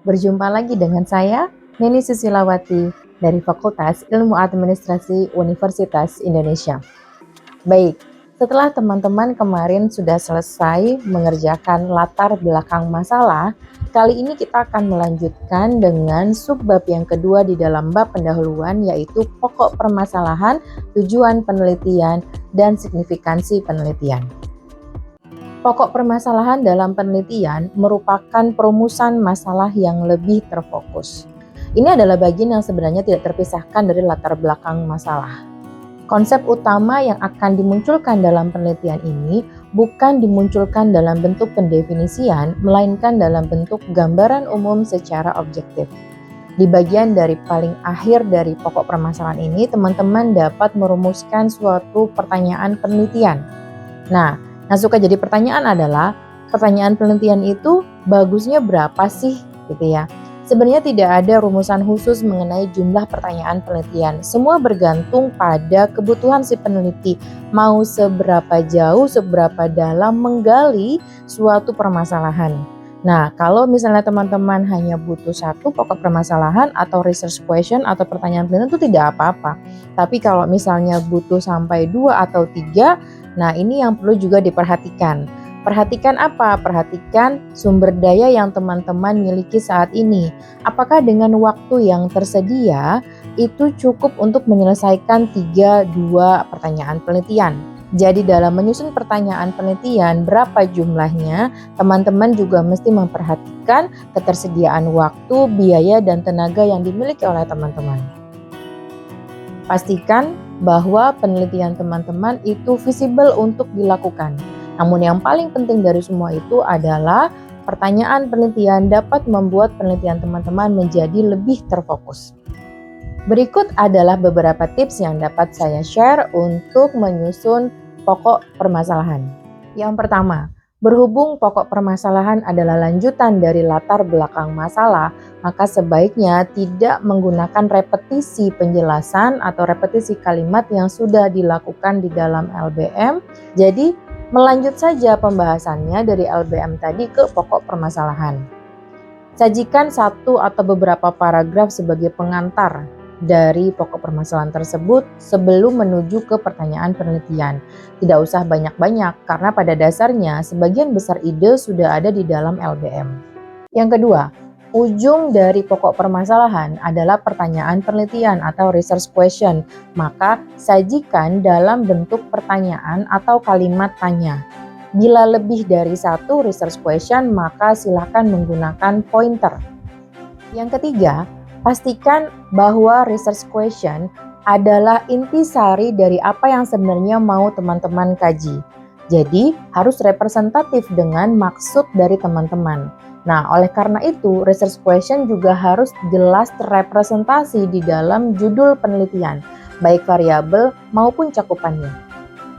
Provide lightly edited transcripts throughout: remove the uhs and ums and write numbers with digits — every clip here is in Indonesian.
Berjumpa lagi dengan saya, Neni Susilawati dari Fakultas Ilmu Administrasi Universitas Indonesia. Baik, setelah teman-teman kemarin sudah selesai mengerjakan latar belakang masalah, kali ini kita akan melanjutkan dengan subbab yang kedua di dalam bab pendahuluan, yaitu pokok permasalahan, tujuan penelitian, dan signifikansi penelitian. Pokok permasalahan dalam penelitian merupakan perumusan masalah yang lebih terfokus. Ini adalah bagian yang sebenarnya tidak terpisahkan dari latar belakang masalah. Konsep utama yang akan dimunculkan dalam penelitian ini bukan dimunculkan dalam bentuk pendefinisian, melainkan dalam bentuk gambaran umum secara objektif. Di bagian dari paling akhir dari pokok permasalahan ini, teman-teman dapat merumuskan suatu pertanyaan penelitian. Nah, yang suka jadi pertanyaan adalah, pertanyaan penelitian itu bagusnya berapa sih? Gitu ya. Sebenarnya tidak ada rumusan khusus mengenai jumlah pertanyaan penelitian. Semua bergantung pada kebutuhan si peneliti. Mau seberapa jauh, seberapa dalam menggali suatu permasalahan. Nah, kalau misalnya teman-teman hanya butuh satu pokok permasalahan atau research question atau pertanyaan penelitian itu tidak apa-apa. Tapi kalau misalnya butuh sampai 2 atau 3, nah, ini yang perlu juga diperhatikan. Perhatikan apa? Perhatikan sumber daya yang teman-teman miliki saat ini. Apakah dengan waktu yang tersedia itu cukup untuk menyelesaikan 3-2 pertanyaan penelitian? Jadi dalam menyusun pertanyaan penelitian berapa jumlahnya, teman-teman juga mesti memperhatikan ketersediaan waktu, biaya, dan tenaga yang dimiliki oleh teman-teman. Pastikan bahwa penelitian teman-teman itu visible untuk dilakukan. Namun yang paling penting dari semua itu adalah pertanyaan penelitian dapat membuat penelitian teman-teman menjadi lebih terfokus. Berikut adalah beberapa tips yang dapat saya share untuk menyusun pokok permasalahan. Yang pertama, berhubung pokok permasalahan adalah lanjutan dari latar belakang masalah, maka sebaiknya tidak menggunakan repetisi penjelasan atau repetisi kalimat yang sudah dilakukan di dalam LBM. Jadi, melanjut saja pembahasannya dari LBM tadi ke pokok permasalahan. Sajikan satu atau beberapa paragraf sebagai pengantar dari pokok permasalahan tersebut sebelum menuju ke pertanyaan penelitian. Tidak usah banyak-banyak karena pada dasarnya sebagian besar ide sudah ada di dalam LBM. Yang kedua, ujung dari pokok permasalahan adalah pertanyaan penelitian atau research question. Maka sajikan dalam bentuk pertanyaan atau kalimat tanya. Bila lebih dari satu research question, maka silakan menggunakan pointer. Yang ketiga, pastikan bahwa research question adalah intisari dari apa yang sebenarnya mau teman-teman kaji. Jadi, harus representatif dengan maksud dari teman-teman. Nah, oleh karena itu, research question juga harus jelas terrepresentasi di dalam judul penelitian, baik variabel maupun cakupannya.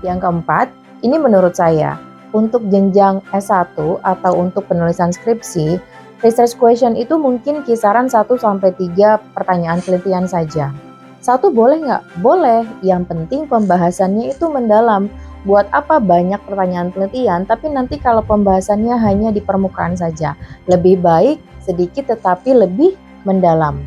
Yang keempat, ini menurut saya, untuk jenjang S1 atau untuk penulisan skripsi, research question itu mungkin kisaran 1-3 pertanyaan penelitian saja. 1 boleh nggak? Boleh, yang penting pembahasannya itu mendalam. Buat apa banyak pertanyaan penelitian, tapi nanti kalau pembahasannya hanya di permukaan saja. Lebih baik sedikit tetapi lebih mendalam.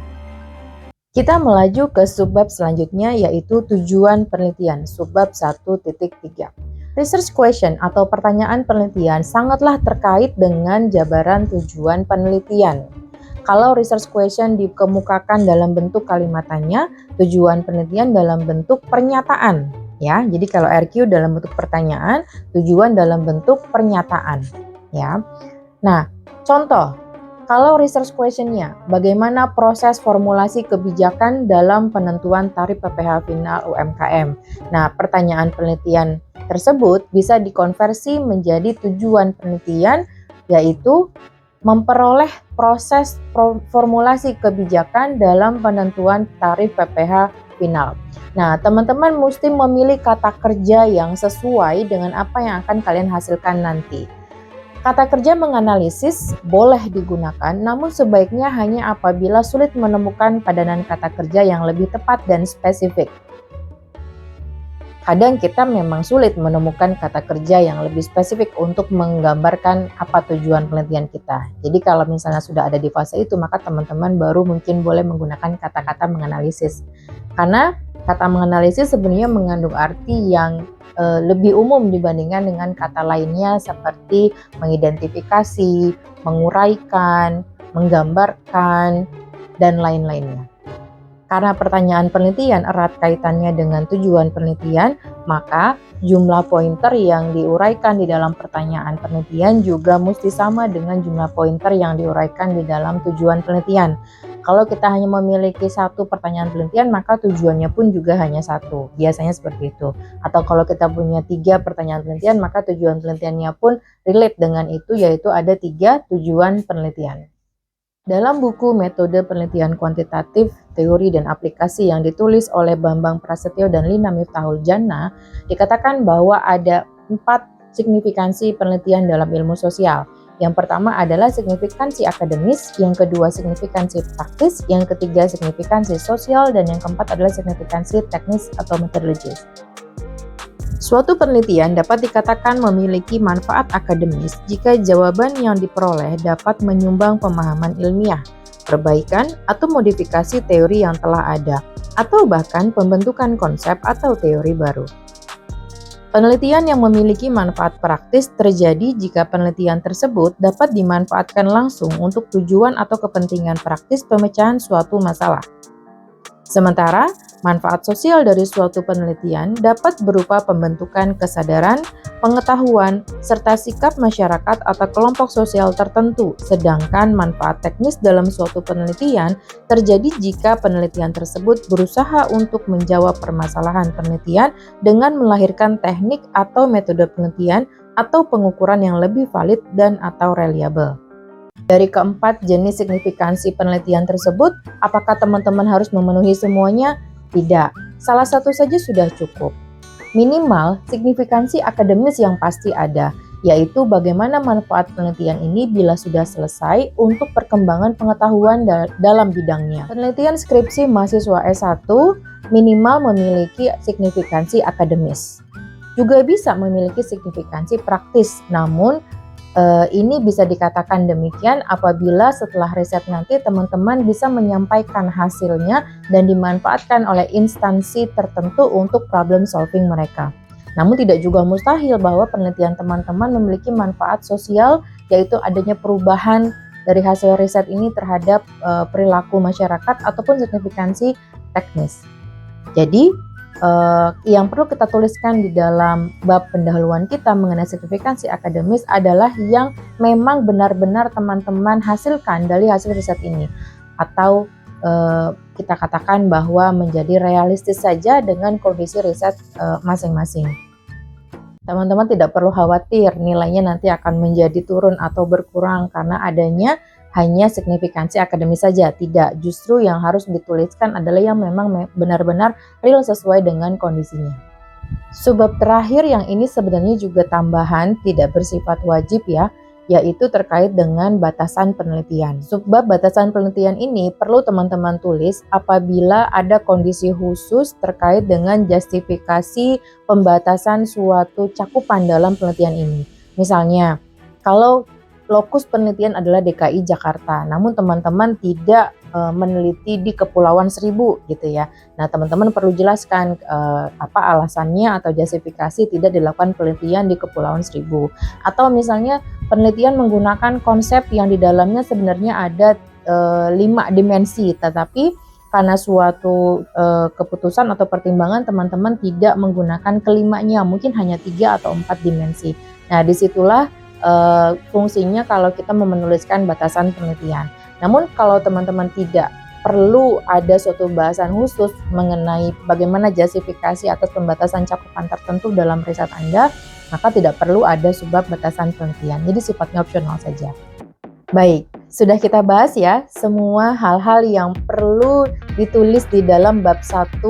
Kita melaju ke subbab selanjutnya, yaitu tujuan penelitian, subbab 1.3. Research question atau pertanyaan penelitian sangatlah terkait dengan jabaran tujuan penelitian. Kalau research question dikemukakan dalam bentuk kalimat tanya, tujuan penelitian dalam bentuk pernyataan. Ya, jadi kalau RQ dalam bentuk pertanyaan, tujuan dalam bentuk pernyataan. Ya, nah contoh, kalau research question-nya, bagaimana proses formulasi kebijakan dalam penentuan tarif PPh final UMKM? Nah, pertanyaan penelitian tersebut bisa dikonversi menjadi tujuan penelitian, yaitu memperoleh proses formulasi kebijakan dalam penentuan tarif PPh final. Nah, teman-teman mesti memilih kata kerja yang sesuai dengan apa yang akan kalian hasilkan nanti. Kata kerja menganalisis boleh digunakan, namun sebaiknya hanya apabila sulit menemukan padanan kata kerja yang lebih tepat dan spesifik. kadang kita memang sulit menemukan kata kerja yang lebih spesifik untuk menggambarkan apa tujuan penelitian kita. Jadi kalau misalnya sudah ada di fase itu, maka teman-teman baru mungkin boleh menggunakan kata-kata menganalisis. Karena kata menganalisis sebenarnya mengandung arti yang lebih umum dibandingkan dengan kata lainnya seperti mengidentifikasi, menguraikan, menggambarkan, dan lain-lainnya. Karena pertanyaan penelitian erat kaitannya dengan tujuan penelitian, maka jumlah pointer yang diuraikan di dalam pertanyaan penelitian juga mesti sama dengan jumlah pointer yang diuraikan di dalam tujuan penelitian. Kalau kita hanya memiliki satu pertanyaan penelitian, maka tujuannya pun juga hanya satu. Biasanya seperti itu. Atau kalau kita punya 3 pertanyaan penelitian, maka tujuan penelitiannya pun relate dengan itu, yaitu ada 3 tujuan penelitian. Dalam buku Metode Penelitian Kuantitatif, Teori dan Aplikasi yang ditulis oleh Bambang Prasetyo dan Lina Miftahul Jannah, dikatakan bahwa ada 4 signifikansi penelitian dalam ilmu sosial. Yang pertama adalah signifikansi akademis, yang kedua signifikansi praktis, yang ketiga signifikansi sosial, dan yang keempat adalah signifikansi teknis atau metodologis. Suatu penelitian dapat dikatakan memiliki manfaat akademis jika jawaban yang diperoleh dapat menyumbang pemahaman ilmiah, perbaikan atau modifikasi teori yang telah ada, atau bahkan pembentukan konsep atau teori baru. Penelitian yang memiliki manfaat praktis terjadi jika penelitian tersebut dapat dimanfaatkan langsung untuk tujuan atau kepentingan praktis pemecahan suatu masalah. Sementara, manfaat sosial dari suatu penelitian dapat berupa pembentukan kesadaran, pengetahuan, serta sikap masyarakat atau kelompok sosial tertentu, sedangkan manfaat teknis dalam suatu penelitian terjadi jika penelitian tersebut berusaha untuk menjawab permasalahan penelitian dengan melahirkan teknik atau metode penelitian atau pengukuran yang lebih valid dan atau reliable. Dari keempat jenis signifikansi penelitian tersebut, apakah teman-teman harus memenuhi semuanya? Tidak, salah satu saja sudah cukup. Minimal, signifikansi akademis yang pasti ada, yaitu bagaimana manfaat penelitian ini bila sudah selesai untuk perkembangan pengetahuan dalam bidangnya. Penelitian skripsi mahasiswa S1 minimal memiliki signifikansi akademis. Juga bisa memiliki signifikansi praktis, namun ini bisa dikatakan demikian apabila setelah riset nanti teman-teman bisa menyampaikan hasilnya dan dimanfaatkan oleh instansi tertentu untuk problem solving mereka. Namun tidak juga mustahil bahwa penelitian teman-teman memiliki manfaat sosial, yaitu adanya perubahan dari hasil riset ini terhadap perilaku masyarakat ataupun signifikansi teknis. Jadi, yang perlu kita tuliskan di dalam bab pendahuluan kita mengenai signifikansi akademis adalah yang memang benar-benar teman-teman hasilkan dari hasil riset ini, atau kita katakan bahwa menjadi realistis saja dengan kondisi riset masing-masing. Teman-teman tidak perlu khawatir nilainya nanti akan menjadi turun atau berkurang karena adanya hanya signifikansi akademis saja. Tidak, justru yang harus dituliskan adalah yang memang benar-benar real sesuai dengan kondisinya. Subbab terakhir yang ini sebenarnya juga tambahan, tidak bersifat wajib ya, yaitu terkait dengan batasan penelitian. Subbab batasan penelitian ini perlu teman-teman tulis apabila ada kondisi khusus terkait dengan justifikasi pembatasan suatu cakupan dalam penelitian ini. Misalnya, kalau lokus penelitian adalah DKI Jakarta, namun teman-teman tidak meneliti di Kepulauan Seribu gitu ya. Nah, teman-teman perlu jelaskan apa alasannya atau justifikasi tidak dilakukan penelitian di Kepulauan Seribu. Atau misalnya penelitian menggunakan konsep yang di dalamnya sebenarnya ada 5 dimensi, tetapi karena suatu keputusan atau pertimbangan teman-teman tidak menggunakan kelimanya, mungkin hanya 3 atau 4 dimensi. Nah, disitulah fungsinya kalau kita menuliskan batasan penelitian. Namun kalau teman-teman tidak perlu ada suatu bahasan khusus mengenai bagaimana justifikasi atas pembatasan cakupan tertentu dalam riset Anda, maka tidak perlu ada subbab batasan penelitian. Jadi sifatnya opsional saja. Baik, sudah kita bahas ya semua hal-hal yang perlu ditulis di dalam bab 1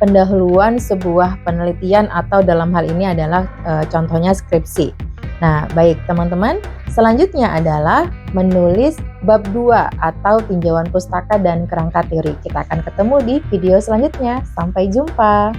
pendahuluan sebuah penelitian, atau dalam hal ini adalah contohnya skripsi. Nah, baik teman-teman, selanjutnya adalah menulis bab 2 atau tinjauan pustaka dan kerangka teori. Kita akan ketemu di video selanjutnya. Sampai jumpa.